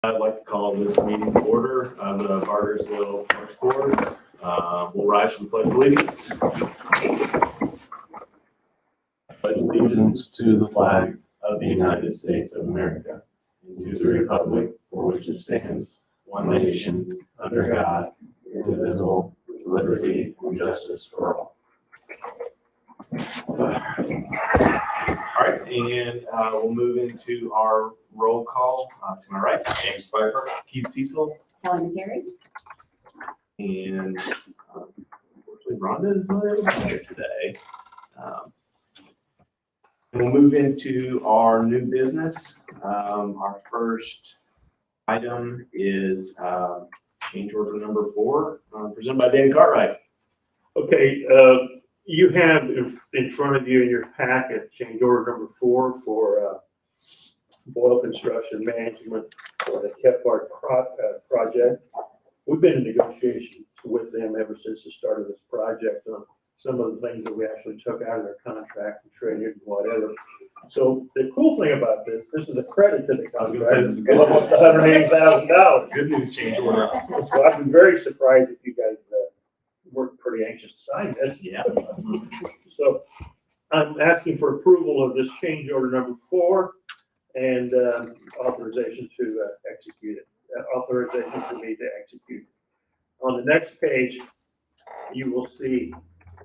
I'd like to call this meeting to order of the Bargersville Parks Board. We'll rise for the pledge of allegiance. Pledge allegiance to the flag of the United States of America and to the republic for which it stands, one nation, under God, indivisible, with liberty and justice for all. All right, and we'll move into our roll call. To my right, James Pfeiffer, Keith Cecil, Helen Carey. and unfortunately Rhonda is not able to be here today. We'll move into our new business. Our first item is change order number 4, presented by Dan Cartwright. Okay, you have in front of you in your packet, change order number 4 for Boyle Construction Management for the Kephart project. We've been in negotiations with them ever since the start of this project on some of the things that we actually took out of their contract and traded and whatever. So the cool thing about this is a credit to the contract. This is It's almost $180,000. Good news change order. So I'd be very surprised if you guys weren't pretty anxious to sign this. Yeah. So I'm asking for approval of this change order number 4 and authorization to execute it. Authorization for me to execute. On the next page, you will see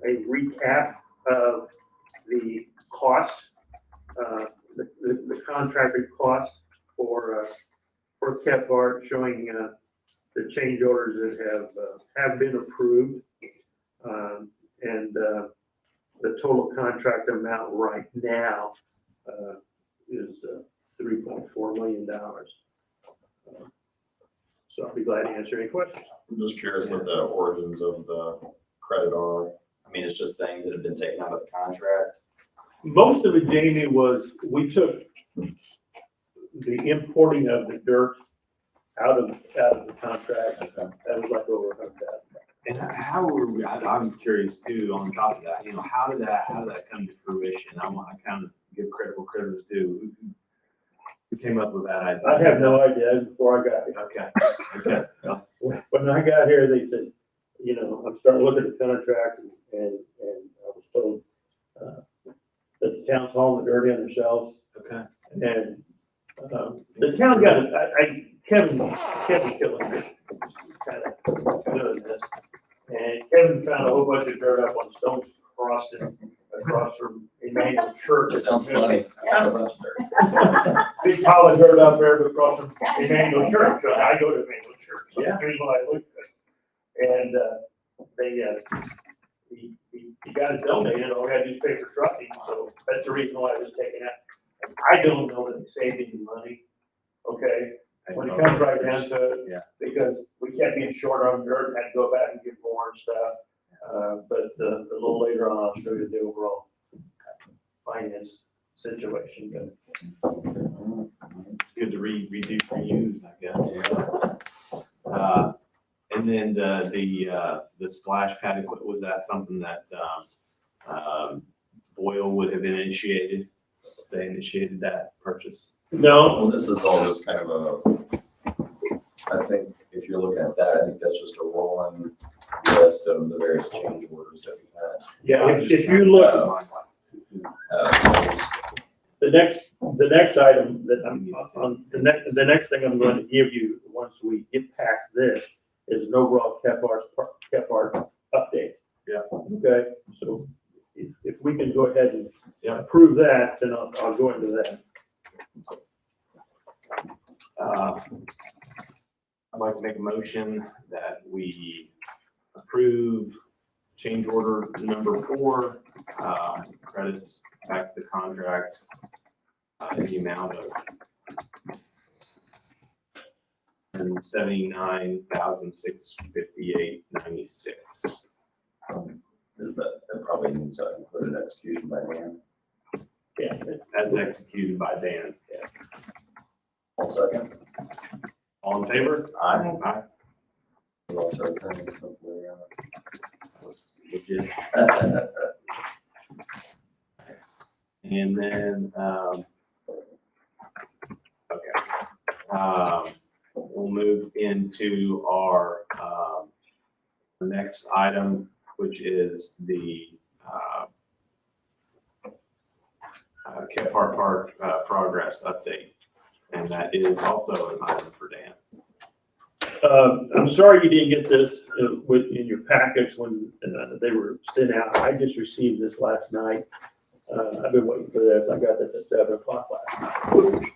a recap of the cost, the contracted cost for Kephart, showing the change orders that have been approved, and the total contract amount right now is $3.4 million. So I'll be glad to answer any questions. I'm just curious what the origins of the credit are. I mean, it's just things that have been taken out of the contract. Most of it, Jamie, was we took the importing of the dirt out of the contract. Okay. That was like over $100,000. And how were we, I'm curious too, on top of that, how did that come to fruition? I kind of give credit where credit is due. Who came up with that idea? I have no idea. That was before I got here. Okay. Well, When I got here, they said, I'm starting to look at the contract, and I was told that the town's hauling the dirt in themselves, okay. and the town got it. Kevin Killen kind of doing this, and Kevin found a whole bunch of dirt up on Stone's Crossing across from Emmanuel Church. That sounds funny. I found a bunch of dirt. Big pile of dirt out there across from Emmanuel Church. I go to Emmanuel Church. So Yeah. here's what I looked at. And he got it donated. All we had to do is pay for trucking. So that's the reason why it was taken out. I don't know that it saved any money. Okay. When it comes right down to it, Yeah. because we kept getting short on dirt, had to go back and get more and stuff. But a little later on, I'll show you the overall finance situation. It's good to redo, reuse, I guess. And then the splash pad equipment, was that something that Boyle would have initiated? They initiated that purchase? No, Well, this is all just kind of I think if you're looking at that, I think that's just a rolling list of the various change orders that we've had. yeah, if you look, the next item that I'm on, the next thing I'm going to give you once we get past this is an overall Kephart update. Yeah. Okay, so if we can go ahead and approve that, then I'll go into that. I'd like to make a motion that we approve change order number 4, credits back to the contract in the amount of $79,658.96. Does that probably needs to include an execution by hand? Yeah, As executed by Dan. I'll second. All in favor? Aye. Aye. We'll also turn something That was legit. around. And then, okay. we'll move into our next item, which is the Kepler Park progress update. And that is also an item for Dan. I'm sorry you didn't get this in your packets when they were sent out. I just received this last night. I've been waiting for this. I got this at 7 o'clock last night.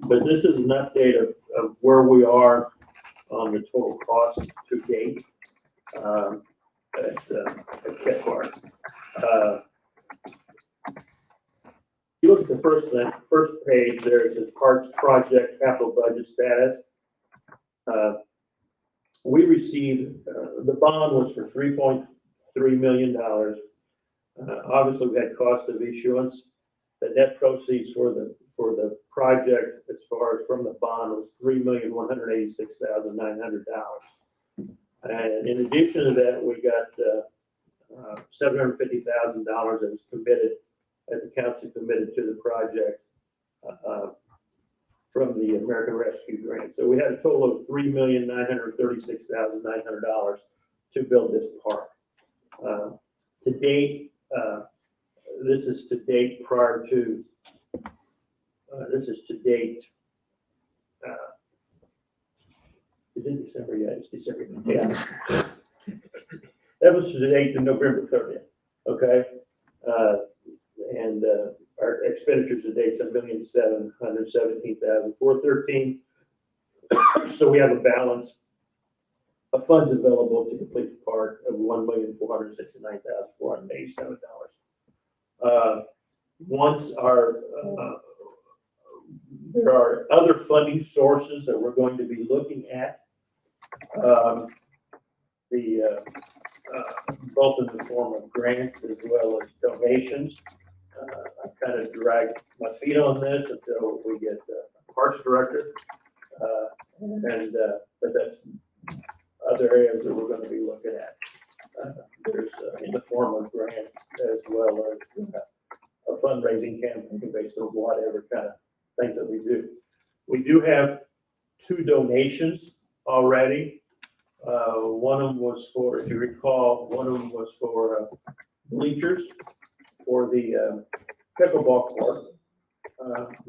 But this is an update of where we are on the total cost to date at Kett Park. You look at the first page there, it says Parks Project Capital Budget Status. We received, the bond was for $3.3 million. Obviously, we had cost of issuance. The net proceeds for the project, as far as from the bond, was $3,186,900. And in addition to that, we got $750,000 that was committed, that the council committed to the project from the American Rescue Grant. So we had a total of $3,936,900 to build this park. To date, this is to date prior to, this is to date, is it December? Yeah, it's December. Yeah. That was to date to November 30th, okay? And our expenditures to date is $1,717,413. So we have a balance of funds available to complete the park of $1,469,487. Once there are other funding sources that we're going to be looking at, both in the form of grants as well as donations. I've kind of dragged my feet on this until we get a parks director. But that's other areas that we're going to be looking at. There's in the form of grants as well as a fundraising campaign based on whatever kind of things that we do. We do have 2 donations already. One of them was for, if you recall, one of them was for bleachers for the pickleball court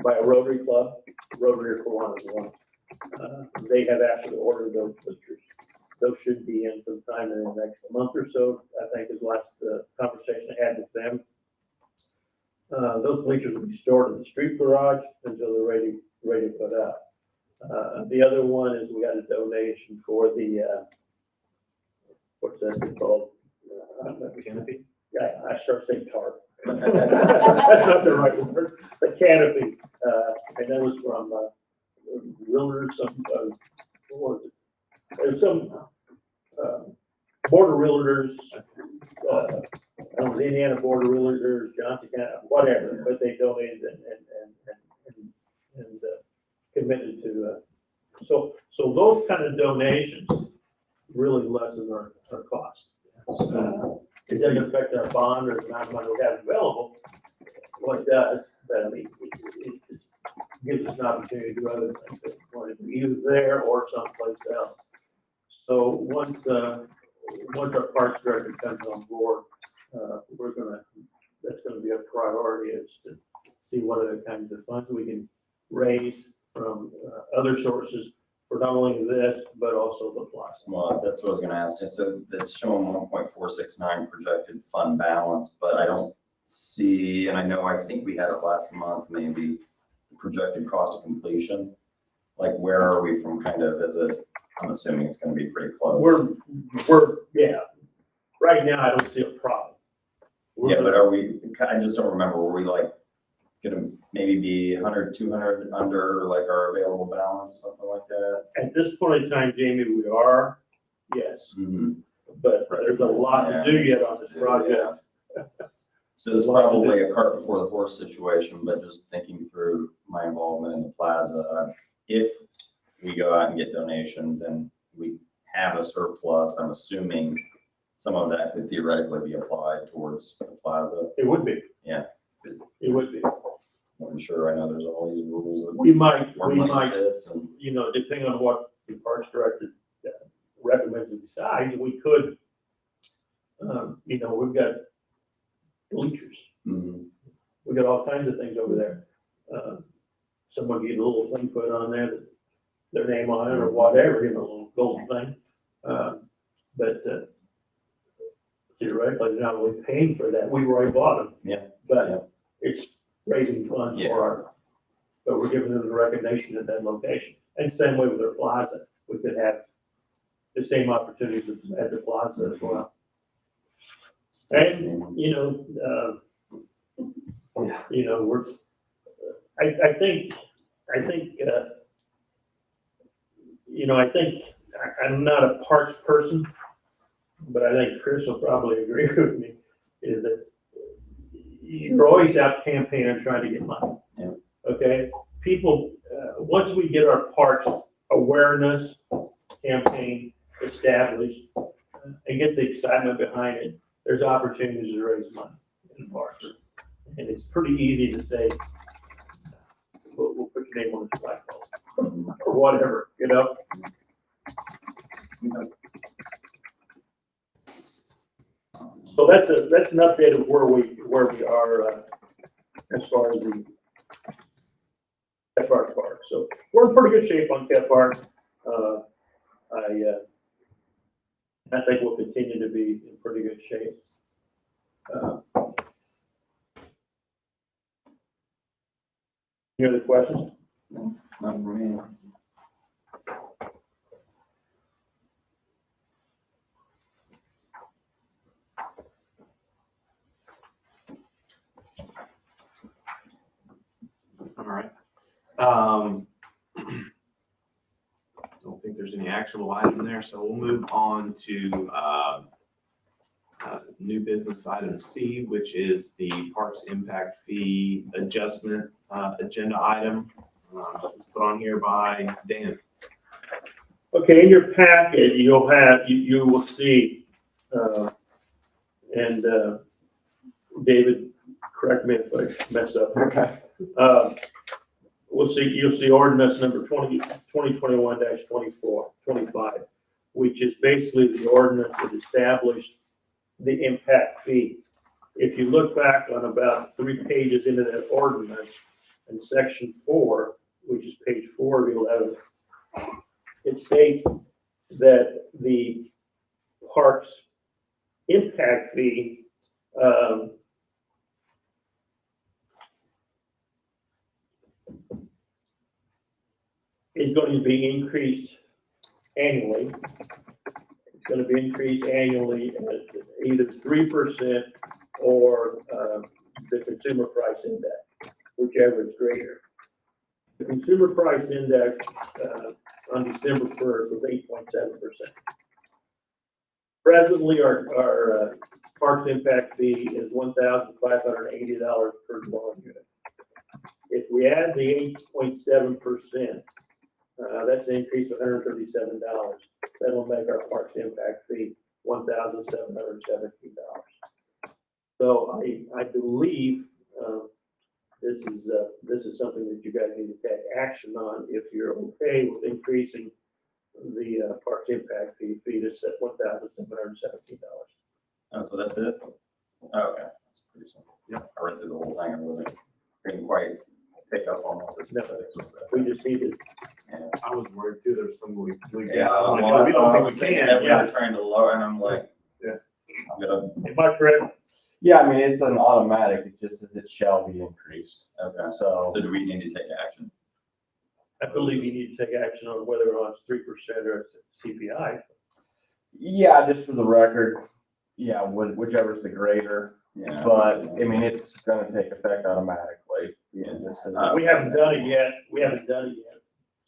by a Rotary Club. Rotary for one is one. They have actually ordered those bleachers. Those should be in sometime in the next month or so, I think is the last conversation I had with them. Those bleachers will be stored in the street garage until they're ready to put up. The other one is we got a donation for the, what's that called? Canopy? Yeah, I start saying tarp. That's not the right word. The canopy, and that was from realtors, there's some border realtors, Indiana border realtors, Johnson County, whatever, but they donated and committed to. So those kind of donations really lessen our cost. It doesn't affect our bond or the amount of money we have available. What it does, but I mean, it just gives us an opportunity to do other things that we want to do, either there or someplace else. So once our parks director comes on board, that's gonna be a priority, is to see what other kinds of funds we can raise from other sources for not only this, but also the plaza. Well, that's what I was gonna ask you. So that's showing 1.469 projected fund balance, but I don't see, and I think we had it last month, maybe, the projected cost of completion. Like, where are we from kind of, I'm assuming it's gonna be pretty close. Yeah, right now I don't see a problem. Yeah, but are we, I just don't remember, were we like gonna maybe be 100, 200 under like our available balance, something like that? At this point in time, Jamie, we are, yes, but there's a lot to do yet on this project. Yeah. So it's probably a cart before the horse situation, but just thinking through my involvement in the plaza, if we go out and get donations and we have a surplus, I'm assuming some of that could theoretically be applied towards the plaza. It would be. Yeah. It would be. I'm sure, I know there's all these rules. We might, Where money sits and. depending on what the Parks Director recommends and decides, we could, we've got bleachers. Mhm. We got all kinds of things over there. Someone get a little thing put on there, that their name on it or whatever, a little gold thing. But theoretically, they're not really paying for that. We've already bought them. Yeah. But it's raising funds Yeah. but we're giving them the recognition at that location. And same way with their plaza. We could have the same opportunities at the plaza as well. And, we're, I think, I'm not a parks person, but I think Chris will probably agree with me, is that you're always out campaigning trying to get money. Yeah. Okay? People, once we get our parks awareness campaign established and get the excitement behind it, there's opportunities to raise money in the parks. And it's pretty easy to say, we'll put your name on the flagpole or whatever, So that's an update of where we are as far as the Park. So we're in pretty good shape on Park. I think we'll continue to be in pretty good shape. Any other questions? Not for me. All right. Don't think there's any actionable item there, so we'll move on to new business item C, which is the Parks Impact Fee Adjustment agenda item put on here by Dan. Okay, in your packet, you will see, and David, correct me if I mess up. Okay. You'll see ordinance number 2021-25, which is basically the ordinance that established the impact fee. If you look back on about 3 pages into that ordinance, in section 4, which is page 4 of 11, it states that the parks impact fee is going to be increased annually. It's going to be increased annually at either 3% or the consumer price index, whichever is greater. The consumer price index on December 1st was 8.7%. Presently, our parks impact fee is $1,580 per dwelling unit. If we add the 8.7%, that's an increase of $137. That'll make our parks impact fee $1,717. So I believe this is something that you guys need to take action on if you're okay with increasing the parks impact fee to set $1,717. Oh, so that's it? Oh, okay, that's pretty simple. Yep. I read through the whole thing and didn't quite pick up on all the specifics with that. We just need to. Yeah. I was worried too, there's some we Yeah, I'm like, well, oh, we I don't think was we thinking can. that we Yeah. were trying to lower, and I'm like, Yeah. I'm gonna, Am I correct? Yeah, I mean, it's an automatic, it just says it shall be increased. okay. So, So do we need to take action? I believe you need to take action on whether or not it's 3% or it's CPI. yeah, just for the record, yeah, whichever's the greater, Yeah. but I mean, it's gonna take effect automatically. Yeah. Just 'cause We haven't done it yet.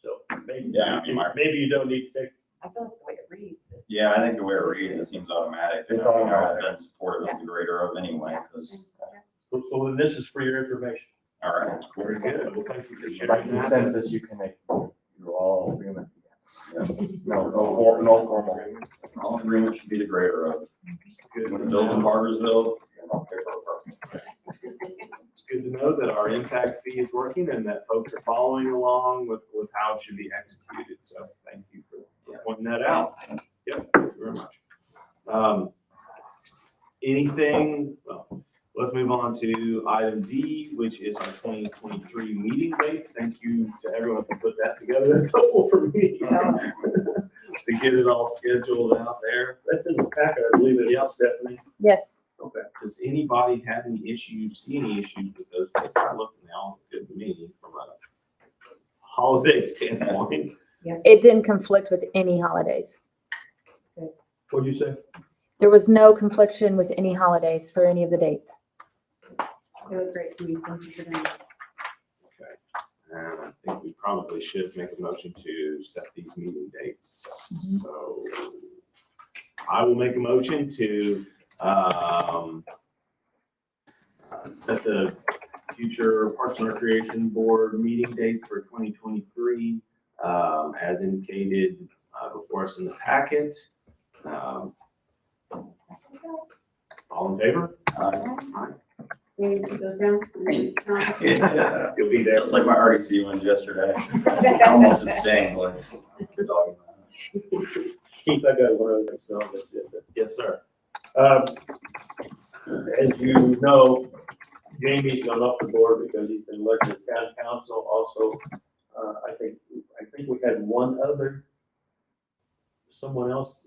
So maybe, Yeah, I mean, maybe you don't need to take. I feel like the way it reads. Yeah, I think the way it reads, it seems automatic. It's And, you know, automatic. I've been supportive of the greater of anyway, because, So then this is for your information. all right. Very good. Well, thank you for by sharing that. consensus, you can make, you're all in agreement. Yes. No formal. All agreement should be the greater of. Good When to the building know. Bargersville, and I'll pay for a park. It's good to know that our impact fee is working and that folks are following along with how it should be executed. So thank you for pointing that out. Yep, thank you very much. Anything, well, let's move on to item D, which is our 2023 meeting dates. Thank you to everyone who put that together. That's helpful for me to get it all scheduled out there. That's in the packet, I believe it is, Stephanie. Yes. Okay. Does anybody have any issues, see any issues with those dates? I looked and they all look good to me from a holiday standpoint. It didn't conflict with any holidays. What'd you say? There was no confliction with any holidays for any of the dates. They look great to me. Thank you for that. And I think we probably should make a motion to set these meeting dates. Mhm. So I will make a motion to set the future Parks and Recreation Board meeting date for 2023 as indicated before us in the packet. All in favor? Aye. Maybe put those down. You'll be there. It's like my RDC ones yesterday. Almost abstained, like, good dog. Keith, I got one other thing on this agenda. Yes, sir. As you know, Jamie's gone off the board because he's been elected to town council. Also, I think we had one other, someone else,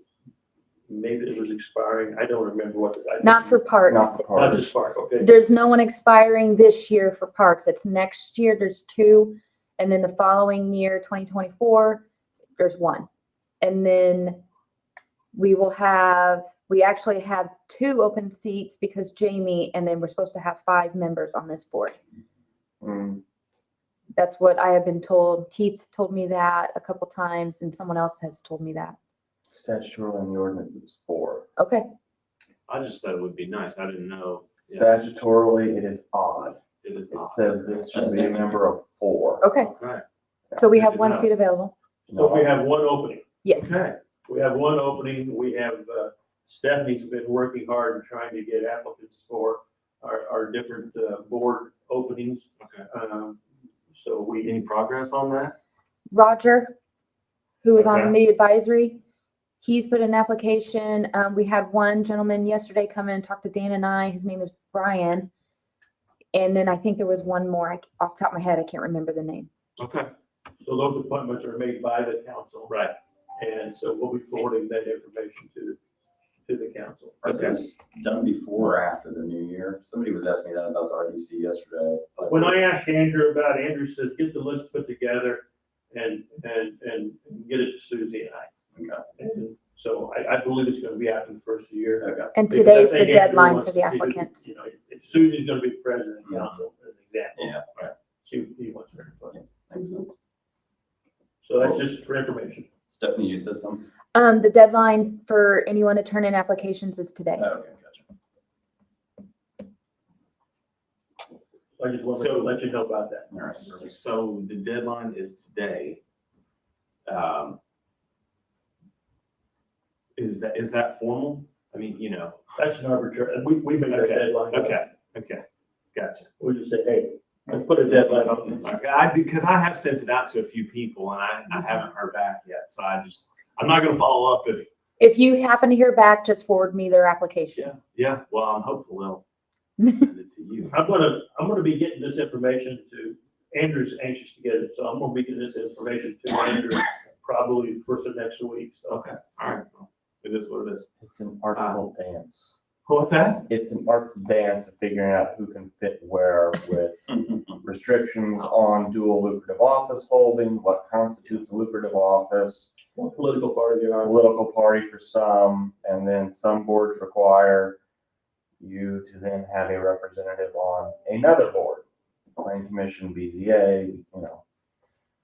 maybe it was expiring. I don't remember what. Not for parks. Not just Spark, okay. There's no one expiring this year for parks. It's next year, there's two. And then the following year, 2024, there's one. And then we actually have two open seats because Jamie, and then we're supposed to have 5 members on this board. That's what I have been told. Keith told me that a couple times and someone else has told me that. Statutorily in the ordinance, it's 4. Okay, I just thought it would be nice. I didn't know. Yeah, Statutorily, it is odd. it is It not. says this should be a member of 4. okay. Okay. So we Good have to one know. seat available. So we have one opening. Yes. Okay. We have one opening. We have, Stephanie's been working hard and trying to get applicants for our different, board openings. Okay. So we, Any progress on that? Roger, who was on Okay. the advisory, he's put an application. We had one gentleman yesterday come in and talk to Dan and I. His name is Brian. And then I think there was one more. Off the top of my head, I can't remember the name. Okay. so those appointments are made by the council. Right. And so we'll be forwarding that information to the council. Are those done before or after the new year? Somebody was asking me that about the RDC yesterday. When I asked Andrew about it, Andrew says, get the list put together and get it to Susie and I. Okay. And so I believe it's gonna be after the first year. Okay. And Because I today's the think Andrew deadline wants for the to see who- applicants. You know, if Susie's gonna be president of the council, as an example. Yeah. Right. He wants her input. Makes sense. So that's just for information. Stephanie, you said something? The deadline for anyone to turn in applications is today. Oh, okay, gotcha. I just wanted to let you know about that. All right. So the deadline is today. Is that formal? I mean, you know, That's an arbitrary, we make that Okay, deadline. okay, gotcha. We just say, hey, let's put a deadline on this. Okay, I did, because I have sent it out to a few people and I haven't heard back yet, so I'm not gonna follow up If you happen to hear back, just forward me their application. yeah, well, I'm hopeful they'll send it to you. I'm gonna be getting this information to, Andrew's anxious to get it, so I'm gonna be getting this information to Andrew probably first of next week, so. Okay, all right, well, it is what it is. It's an artful dance. What's that? It's an artful dance of figuring out who can fit where with restrictions on dual lucrative office holding, what constitutes a lucrative office, What political party they a are. political party for some, and then some boards require you to then have a representative on another board. Planning Commission, BZA,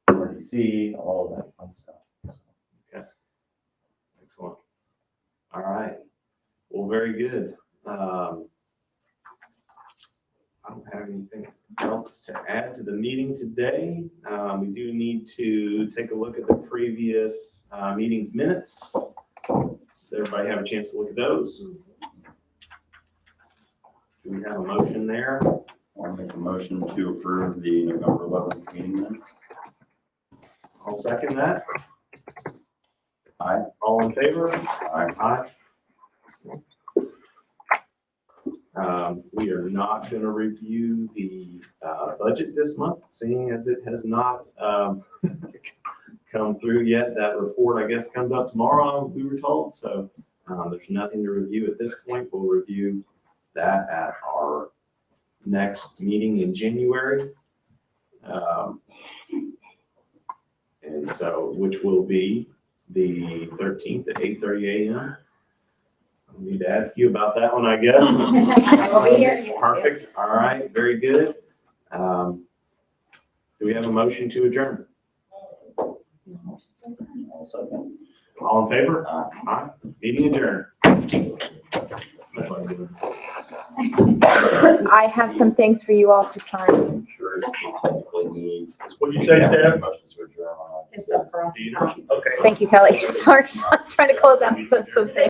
RDC, all of that fun stuff. Excellent. All right. Well, very good. I don't have anything else to add to the meeting today. We do need to take a look at the previous meeting's minutes. Does everybody have a chance to look at those? Do we have a motion there? I'll make a motion to approve the November 11th meeting minutes. I'll second that. Aye. All in favor? Aye. Aye. We are not gonna review the, budget this month, seeing as it has not, come through yet. That report, I guess, comes out tomorrow, we were told, so, there's nothing to review at this point. We'll review that at our next meeting in January. And so, which will be the 13th at 8:30 a.m. I need to ask you about that one, I guess. I'll be here. Perfect. All right, very good. Do we have a motion to adjourn? I'll second. All in favor? Aye. Aye. Meeting adjourned. I have some things for you all to sign. I'm sure we technically need. What'd you say, Steph? Motions to adjourn on. It's up for us Do to you know? sign. Okay. Thank you, Kelly. Sorry, I'm trying to close out some things.